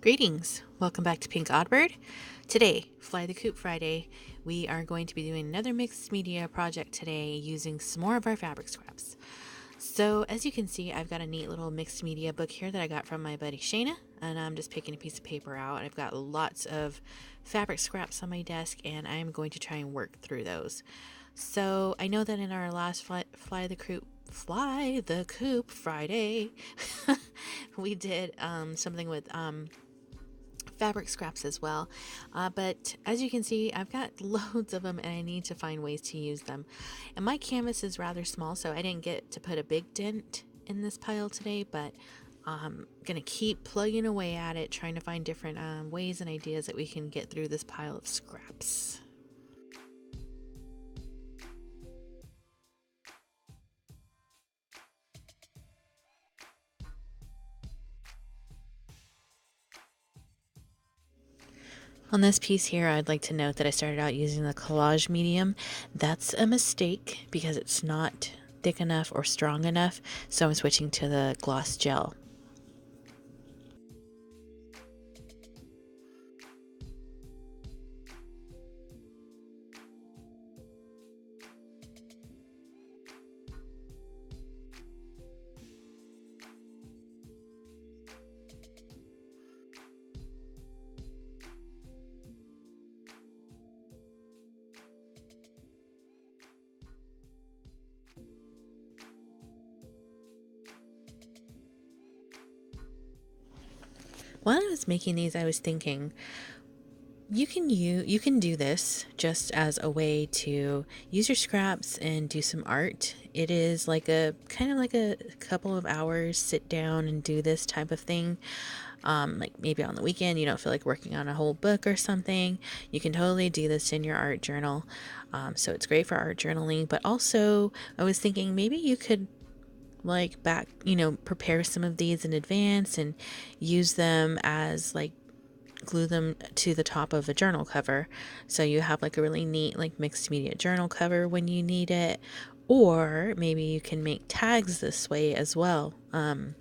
Greetings! Welcome back to Pink Oddbird. Today, Fly the Coop Friday, we are going to be doing another mixed media project today using some more of our fabric scraps. So, as you can see, I've got a neat little mixed media book here that I got from my buddy Shayna, and I'm just picking a piece of paper out. I've got lots of fabric scraps on my desk, and I'm going to try and work through those. So, I know that in our last Fly the Coop Friday, we did something with fabric scraps as well. But as you can see, I've got loads of them and I need to find ways to use them. And my canvas is rather small, so I didn't get to put a big dent in this pile today, but I'm gonna keep plugging away at it, trying to find different ways and ideas that we can get through this pile of scraps. On this piece here, I'd like to note that I started out using the collage medium. That's a mistake because it's not thick enough or strong enough, so I'm switching to the gloss gel. While I was making these, I was thinking you can do this just as a way to use your scraps and do some art. It is like a kind of like a couple of hours sit down and do this type of thing. Like maybe on the weekend you don't feel like working on a whole book or something. You can totally do this in your art journal. So it's great for art journaling, but also I was thinking maybe you could prepare some of these in advance and use them as like glue them to the top of a journal cover. So you have like a really neat like mixed media journal cover when you need it. Or maybe you can make tags this way as well. I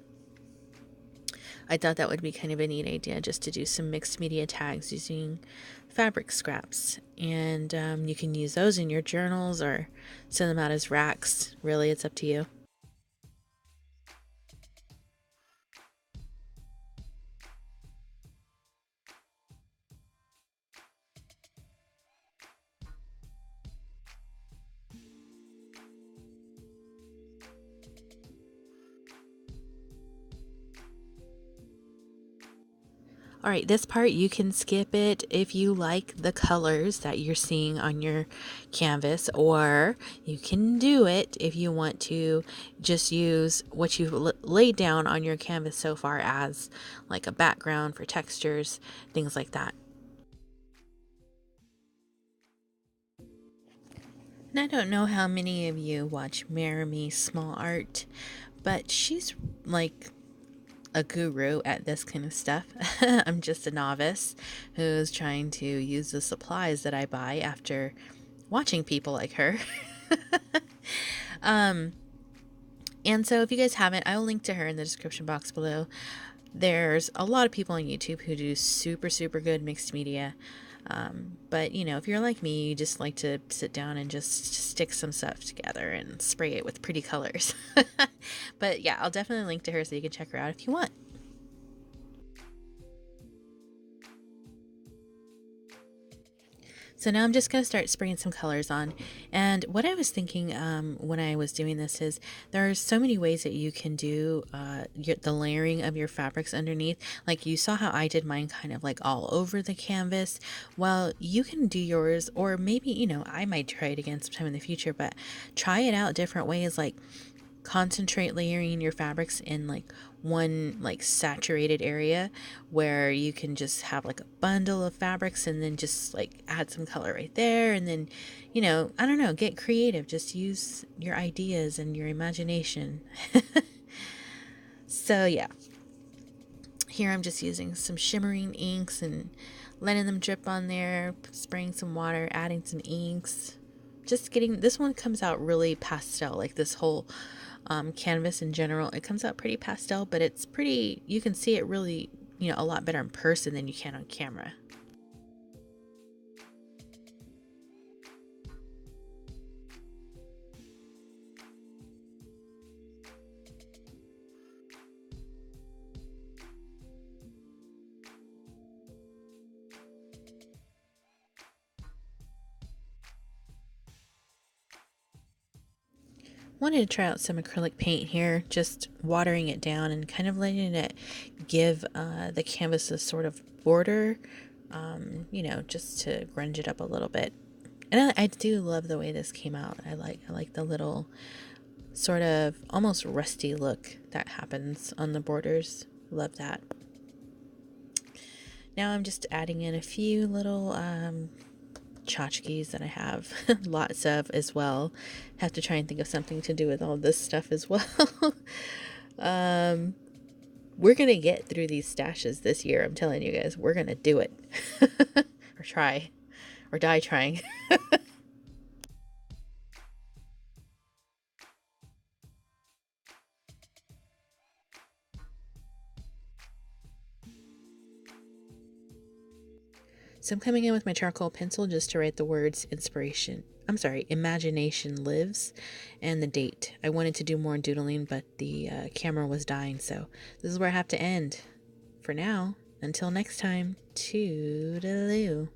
thought that would be kind of a neat idea just to do some mixed media tags using fabric scraps. And you can use those in your journals or send them out as racks. Really, it's up to you. All right, this part you can skip it if you like the colors that you're seeing on your canvas, or you can do it if you want to just use what you've laid down on your canvas so far as like a background for textures, things like that. And I don't know how many of you watch Maremi Small Art, but she's like a guru at this kind of stuff. I'm just a novice who's trying to use the supplies that I buy after watching people like her. And so if you guys haven't, I'll link to her in the description box below. There's a lot of people on YouTube who do super, super good mixed media. But you know, if you're like me, you just like to sit down and just stick some stuff together and spray it with pretty colors. But yeah, I'll definitely link to her so you can check her out if you want. So now I'm just going to start spraying some colors on. And what I was thinking when I was doing this is there are so many ways that you can do the layering of your fabrics underneath. Like you saw how I did mine kind of like all over the canvas. Well, you can do yours, or maybe, you know, I might try it again sometime in the future, but try it out different ways. Like concentrate layering your fabrics in like one like saturated area where you can just have like a bundle of fabrics and then just like add some color right there, and then, you know, I don't know, get creative, just use your ideas and your imagination. So yeah, here I'm just using some shimmering inks and letting them drip on there, spraying some water, adding some inks. Just getting, this one comes out really pastel, like this whole canvas in general. It comes out pretty pastel, but it's pretty, you can see it really a lot better in person than you can on camera. Wanted to try out some acrylic paint here, just watering it down and kind of letting it give the canvas a sort of border, just to grunge it up a little bit. And I do love the way this came out. I like the little sort of almost rusty look that happens on the borders. Love that. Now I'm just adding in a few little tchotchkes that I have lots of as well. Have to try and think of something to do with all this stuff as well. We're gonna get through these stashes this year. I'm telling you guys, we're gonna do it. Or try, or die trying. So I'm coming in with my charcoal pencil just to write the words imagination lives, and the date. I wanted to do more doodling, but the camera was dying, so this is where I have to end. For now, until next time, toodaloo.